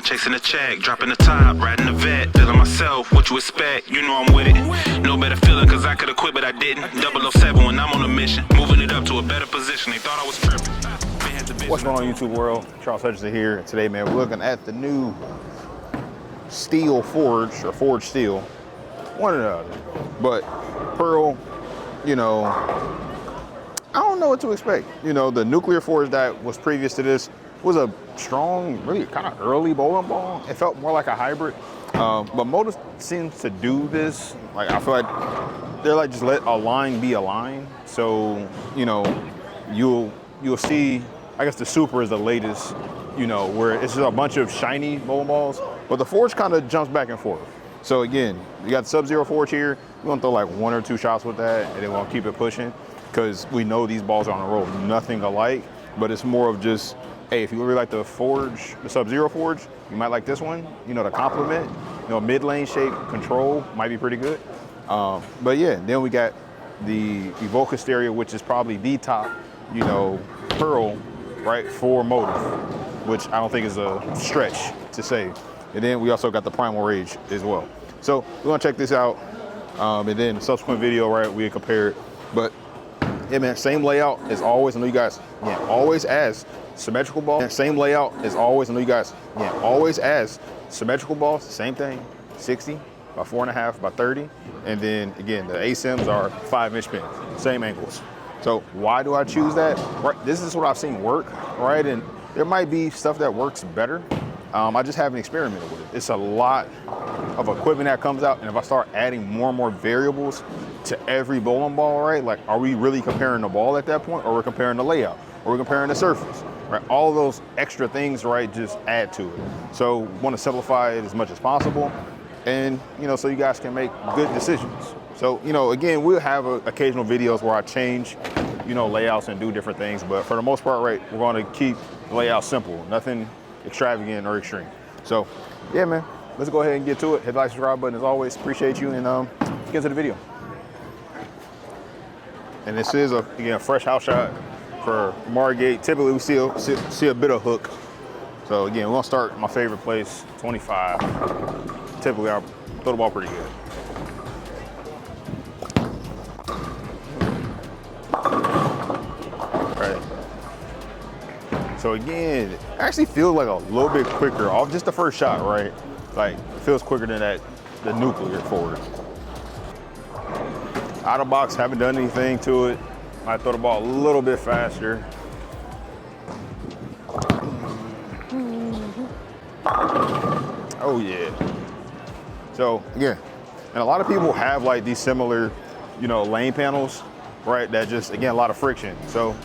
chasing the check, dropping the top, riding the vet, feeling myself, what you expect, you know I'm with it. No better feeling cause I could've quit but I didn't. 007 when I'm on a mission, moving it up to a better position, they thought I was tripping. What's going on YouTube world? Charles Hutchinson here. Today, man, we're looking at the new steel forge, or forged steel, one or the other. But Pearl, you know, I don't know what to expect. You know, the nuclear forge that was previous to this was a strong, really kind of early bowling ball. It felt more like a hybrid. But Motiv seems to do this. Like, I feel like they're like, just let a line be a line. So, you know, you'll see, I guess the Super is the latest, you know, where it's just a bunch of shiny bowling balls, but the forge kind of jumps back and forth. So again, you got the Subzero forge here. We're gonna throw like 1 or 2 shots with that, and then we'll keep it pushing, because we know these balls are on the roll nothing alike, but it's more of just, hey, if you really like the forge, the Subzero forge, you might like this one, you know, to complement, you know, mid-lane shape control might be pretty good. But yeah, then we got the Evoke Hysteria, which is probably the top, you know, Pearl, right, for Motiv, which I don't think is a stretch to say. And then we also got the Primal Rage as well. So we're gonna check this out, and then the subsequent video, right, we compare it. But yeah, man, same layout as always. I know you guys, yeah, always ask symmetrical balls. Yeah, same layout as always. I know you guys, yeah, always ask symmetrical balls. Same thing, 60 by 4.5 by 30, and then again the ASIMs are 5-inch pins, same angles. So why do I choose that? Right, this is what I've seen work, right? And there might be stuff that works better. I just haven't experimented with it. It's a lot of equipment that comes out, and if I start adding more and more variables to every bowling ball, right? Like, are we really comparing the ball at that point, or we're comparing the layout, or we're comparing the surface, right? All of those extra things, right, just add to it. So want to simplify it as much as possible, and you know, so you guys can make good decisions. So, you know, again, we'll have occasional videos where I change, you know, layouts and do different things, but for the most part, right, we're going to keep the layout simple, nothing extravagant or extreme. So yeah, man, let's go ahead and get to it. Hit the like, subscribe button as always. Appreciate you, and get into the video. And this is again a fresh house shot for Margate. Typically we see a bit of hook. So again, we're gonna start my favorite place, 25. Typically I throw the ball pretty good. Right. So again, it actually feels like a little bit quicker off just the first shot, right? Like, it feels quicker than the nuclear forward. Out of box, haven't done anything to it. Might throw the ball a little bit faster. Oh yeah. So yeah, and a lot of people have like these similar, you know, lane panels, right? That just, again, a lot of friction. So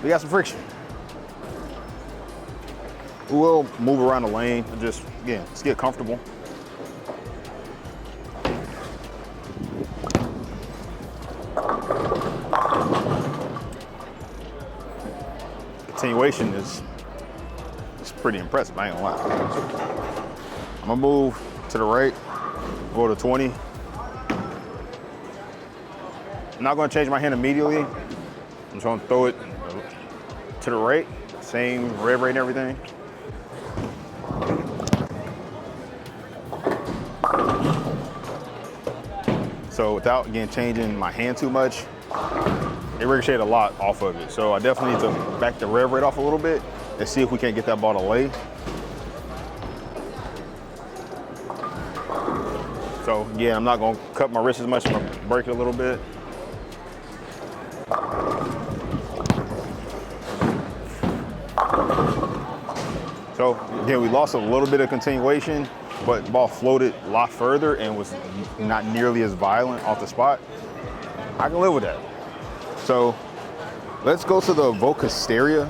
we got some friction. We'll move around the lane and just, again, let's get comfortable. Continuation is pretty impressive, I ain't gonna lie. I'm gonna move to the right, go to 20. I'm not gonna change my hand immediately. I'm just gonna throw it to the right, same rev rate and everything. So without, again, changing my hand too much, it ricocheted a lot off of it. So I definitely need to back the rev rate off a little bit and see if we can't get that ball to lay. So again, I'm not gonna cut my wrist as much, I'm gonna break it a little bit. So again, we lost a little bit of continuation, but the ball floated a lot further and was not nearly as violent off the spot. I can live with that. So let's go to the Evoke Hysteria,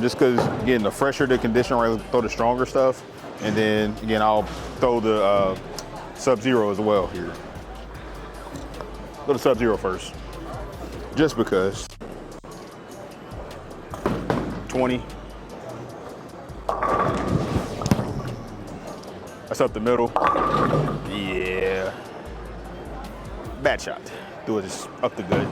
just because, again, the fresher the condition, right, throw the stronger stuff. And then, again, I'll throw the Subzero as well here. Go to Subzero first, just because. 20. That's up the middle. Yeah. Bad shot. Do it just up the gut.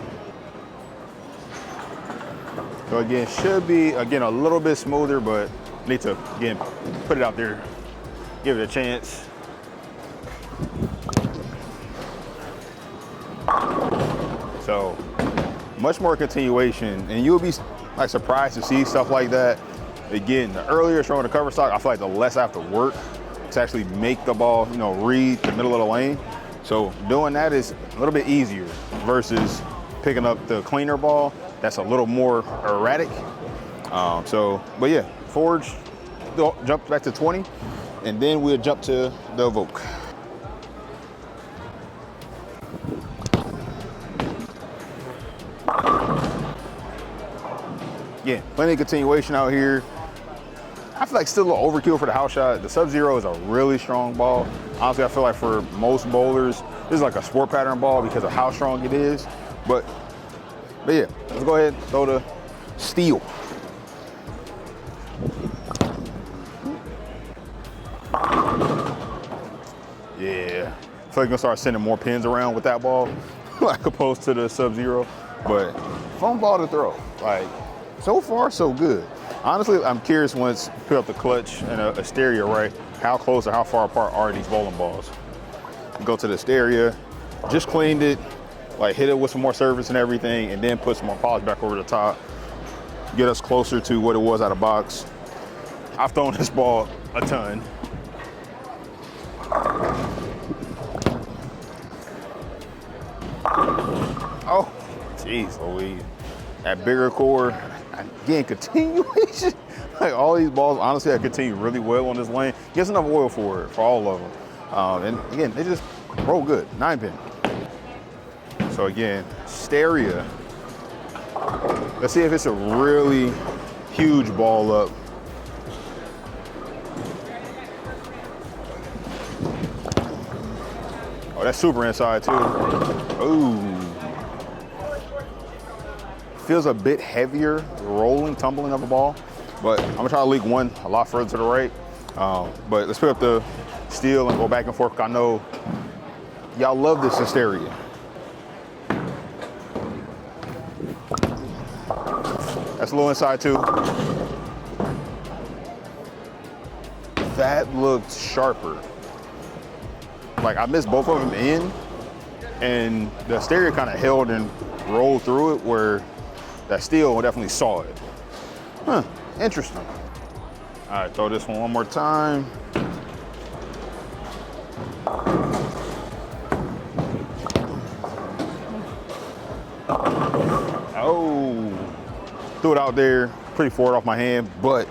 So again, should be, again, a little bit smoother, but need to, again, put it out there give it a chance. So much more continuation, and you'll be like surprised to see stuff like that. Again, the earlier throwing the cover stock, I feel like the less I have to work to actually make the ball, you know, read the middle of the lane. So doing that is a little bit easier versus picking up the cleaner ball. That's a little more erratic. But yeah, Forge jump back to 20, and then we'll jump to the Evoke. Yeah, plenty of continuation out here. I feel like still a little overkill for the house shot. The Subzero is a really strong ball. Honestly, I feel like for most bowlers, this is like a sport pattern ball because of how strong it is. But yeah, let's go ahead and throw the steel. Yeah, I feel like I'm gonna start sending more pins around with that ball, like opposed to the Subzero. But fun ball to throw. Like, so far, so good. Honestly, I'm curious once you put up the clutch and a Hysteria, right? How close or how far apart are these bowling balls? Go to the Hysteria, just cleaned it, like hit it with some more surface and everything, and then put some more polish back over the top. Get us closer to what it was out of box. I've thrown this ball a ton. Oh, jeez Louise. That bigger core, again, continuation. Like all these balls, honestly, I continue really well on this lane. Gets enough oil for it, for all of them. And again, they just roll good, 9-pin. So again, Hysteria. Let's see if it's a really huge ball up. Oh, that's super inside too. Ooh. Feels a bit heavier, rolling, tumbling of a ball, but I'm gonna try to leak one a lot further to the right. But let's pick up the steel and go back and forth. I know y'all love this Hysteria. That's a little inside too. That looked sharper. Like I missed both of them in, and the Hysteria kind of held and rolled through it where that steel definitely saw it. Huh, interesting. All right, throw this one more time. Oh, threw it out there, pretty forward off my hand, but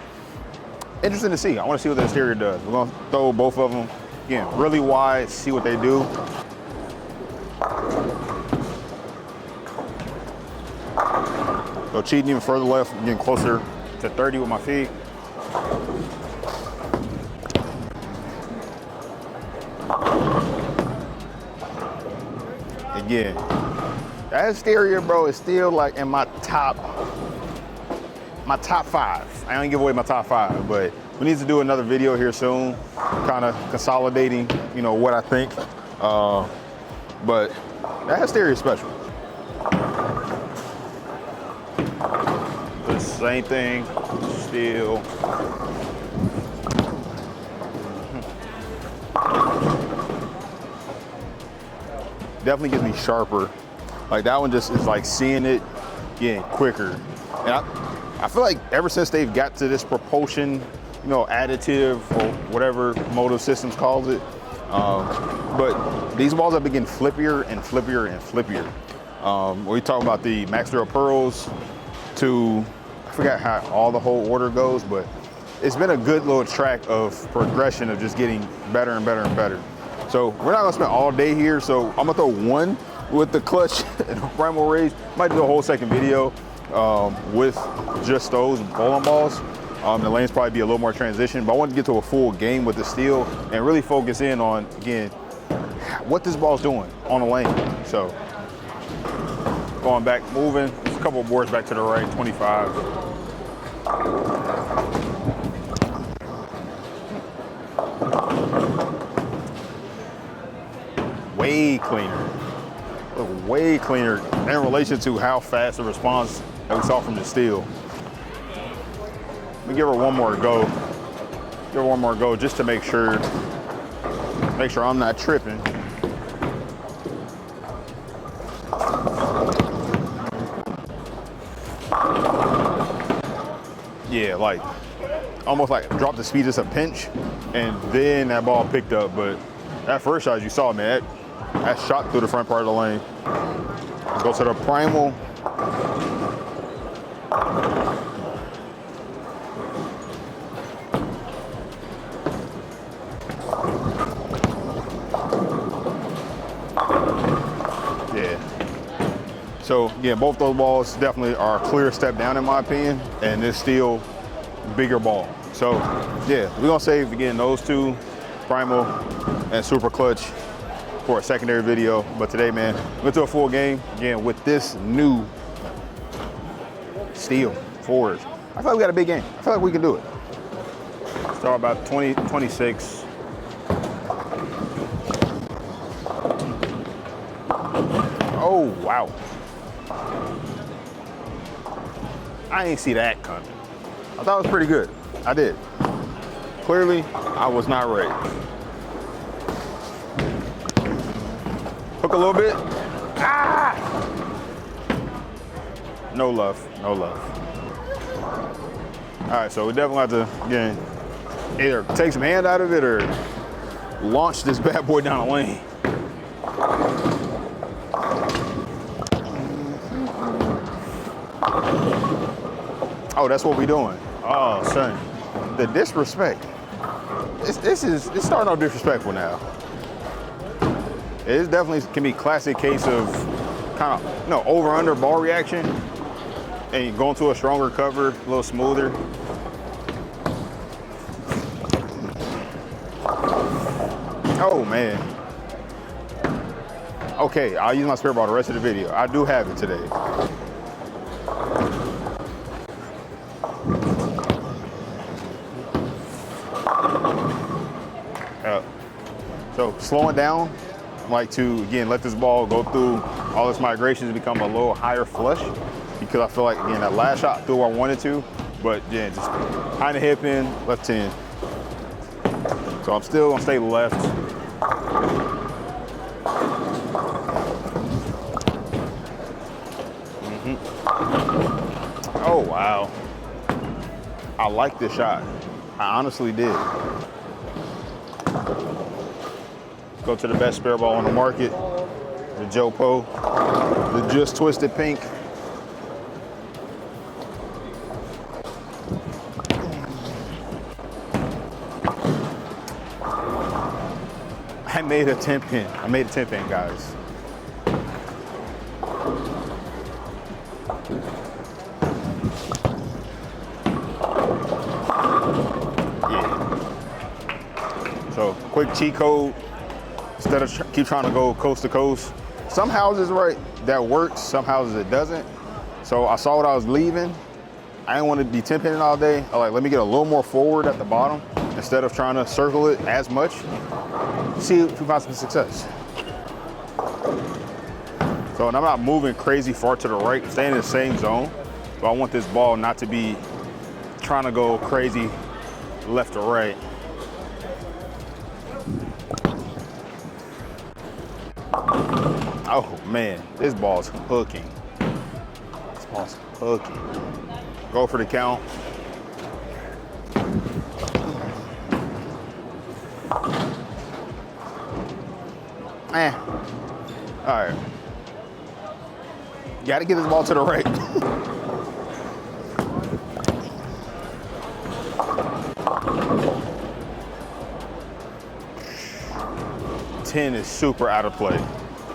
interesting to see. I want to see what the Hysteria does. We're gonna throw both of them, again, really wide, see what they do. So cheating even further left, getting closer to 30 with my feet. Again, that Hysteria, bro, is still like in my top 5. I don't give away my top 5, but we need to do another video here soon, kind of consolidating, you know, what I think. But that Hysteria is special. The same thing, still. Definitely gets me sharper. Like that one just is like seeing it getting quicker. And I feel like ever since they've got to this propulsion, you know, additive or whatever Motiv Systems calls it, but these balls have been getting flippier and flippier and flippier. We talk about the Max Zero Pearls to, I forgot how all the whole order goes, but it's been a good little track of progression of just getting better and better and better. So we're not gonna spend all day here, so I'm gonna throw one with the clutch and the Primal Rage. Might do a whole second video with just those bowling balls. The lanes probably be a little more transition, but I wanted to get to a full game with the steel and really focus in on, again, what this ball's doing on the lane. So going back, moving, just a couple of boards back to the right, 25. Way cleaner. Look way cleaner in relation to how fast the response that we saw from the steel. Let me give her one more go. Give it one more go just to make sure I'm not tripping. Yeah, like almost like drop the speed just a pinch, and then that ball picked up. But that first shot you saw, man, that shot through the front part of the lane. Let's go to the Primal. So yeah, both those balls definitely are a clear step down in my opinion, and it's still bigger ball. So yeah, we're gonna save again those two, Primal and Super Clutch, for a secondary video. But today, man, we're gonna do a full game again with this new Steel Forge. I feel like we got a big game. I feel like we can do it. Start about 26. Oh wow. I ain't see that coming. I thought it was pretty good. I did. Clearly, I was not ready. Hook a little bit. Ah! No love, no love. All right, so we definitely have to, again, either take some hand out of it or launch this bad boy down the lane. Oh, that's what we doing. Oh, son, the disrespect. It's starting off disrespectful now. It definitely can be a classic case of kind of, over-under ball reaction and going to a stronger cover, a little smoother. Oh, man. Okay, I'll use my spare ball the rest of the video. I do have it today. So slowing down, I like to, again, let this ball go through all its migrations and become a little higher flush, because I feel like, again, that last shot threw where I wanted to, but yeah, just kind of hip in, left 10. So I'm still gonna stay left. Oh, wow. I like this shot. I honestly did. Go to the best spare ball on the market, the Joe Poe, the Just Twisted Pink. I made a 10 pin. I made a 10 pin, guys. Yeah. So quick cheat code. Instead of keep trying to go coast to coast. Some houses, right, that works, some houses it doesn't. So I saw what I was leaving. I didn't want to be 10 pinning all day. I like, let me get a little more forward at the bottom instead of trying to circle it as much. See if we find some success. So, and I'm not moving crazy far to the right, I'm staying in the same zone, but I want this ball not to be trying to go crazy left or right. Oh man, this ball's hooking. This ball's hooking. Go for the count. All right. Got to get this ball to the right. Ten is super out of play.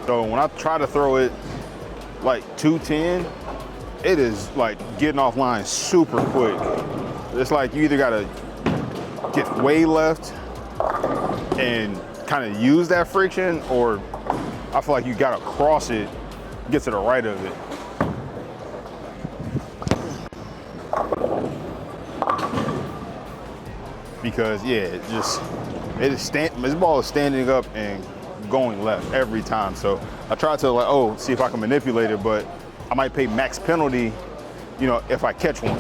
So when I try to throw it like 210, it is like getting offline super quick. It's like you either gotta get way left and kind of use that friction, or I feel like you gotta cross it, get to the right of it. Because yeah, this ball is standing up and going left every time. So I tried to see if I can manipulate it, but I might pay max penalty, if I catch one.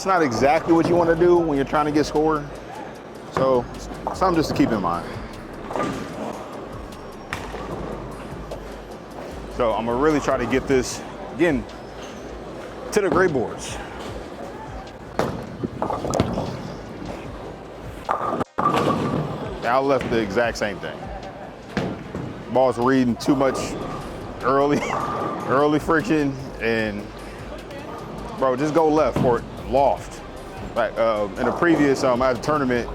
It's not exactly what you want to do when you're trying to get score. So something just to keep in mind. So I'm gonna really try to get this, again, to the gray boards. I left the exact same thing. Ball's reading too much early friction, and bro, just go left or loft. Like in a previous at the tournament,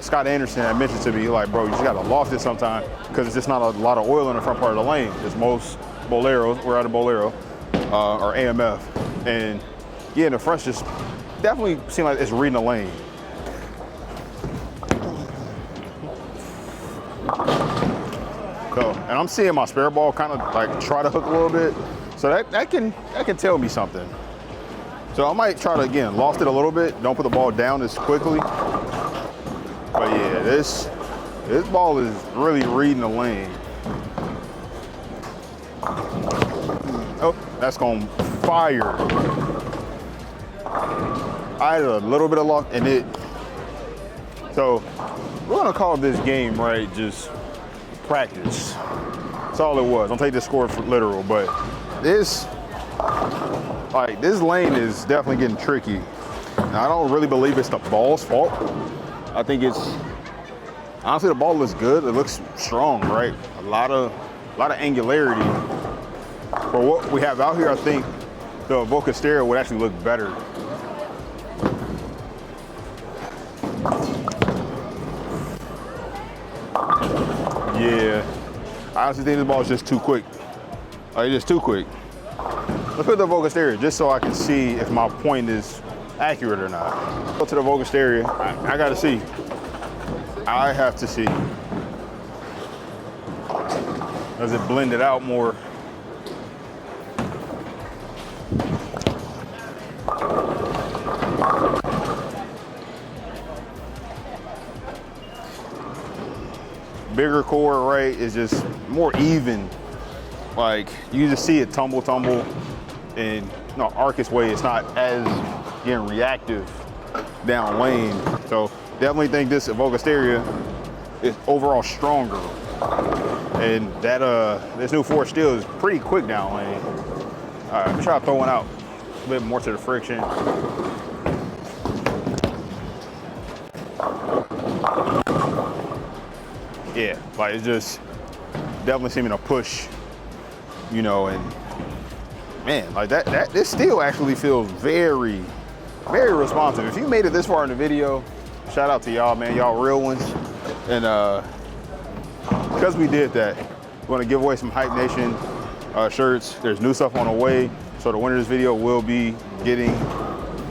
Scott Anderson had mentioned to me, like, bro, you just gotta loft it sometime because it's just not a lot of oil in the front part of the lane. Because most Boleros, we're out of Bolero, or AMF, and yeah, the fronts just definitely seem like it's reading the lane. So, and I'm seeing my spare ball kind of like try to hook a little bit, so that can tell me something. So I might try to, again, loft it a little bit. Don't put the ball down as quickly. But yeah, this ball is really reading the lane. Oh, that's going fire. I had a little bit of luck and it. So we're gonna call this game, right, just practice. That's all it was. Don't take this score for literal, but this lane is definitely getting tricky. And I don't really believe it's the ball's fault. I think it's, honestly, the ball looks good. It looks strong, right? A lot of angularity. For what we have out here, I think the Hysteria would actually look better. Yeah, I honestly think this ball is just too quick. Like, just too quick. Let's put the Hysteria just so I can see if my point is accurate or not. Go to the Hysteria. I gotta see. I have to see. Does it blend it out more? Bigger core, right, is just more even. Like, you just see it tumble, and arc its way. It's not as getting reactive down lane. So definitely think this Hysteria is overall stronger. And that this new Forge steel is pretty quick down lane. All right, let me try to throw one out a bit more to the friction. Yeah, like it's just definitely seeming to push, and man, like this steel actually feels very, very responsive. If you made it this far in the video, shout out to y'all, man. Y'all real ones. And because we did that, we're gonna give away some Hype Nation shirts. There's new stuff on the way. So the winner of this video will be getting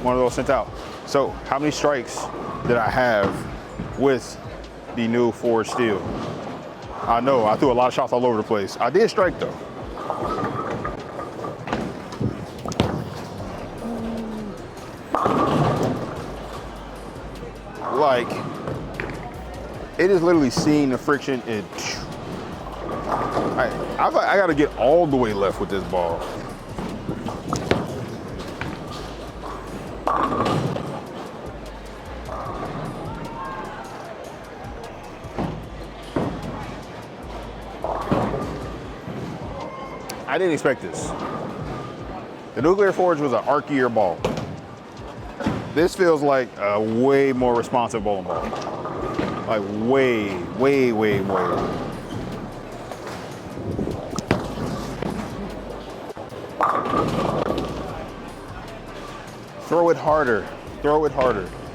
one of those sent out. So how many strikes did I have with the new Forge steel? I know, I threw a lot of shots all over the place. I did strike though. Like, it is literally seeing the friction. I gotta get all the way left with this ball. I didn't expect this. The Nuclear Forge was an arcier ball. This feels like a way more responsive bowling ball. Like way. Throw it harder.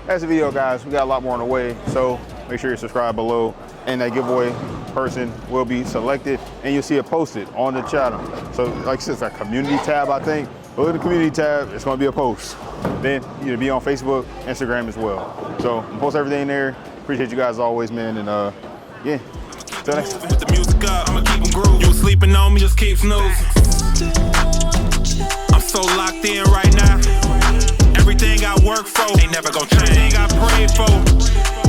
That's the video, guys. We got a lot more on the way, so make sure you subscribe below, and that giveaway person will be selected, and you'll see it posted on the channel. So like I said, it's a community tab, I think. Look at the community tab, it's gonna be a post. Then you'll be on Facebook, Instagram as well. So I'm post everything there. Appreciate you guys as always, man, and yeah, till next time. With the music up, I'ma keep them groove. You sleeping on me, just keep snoozing. I'm so locked in right now. Everything I work for ain't never gonna change. Everything I prayed for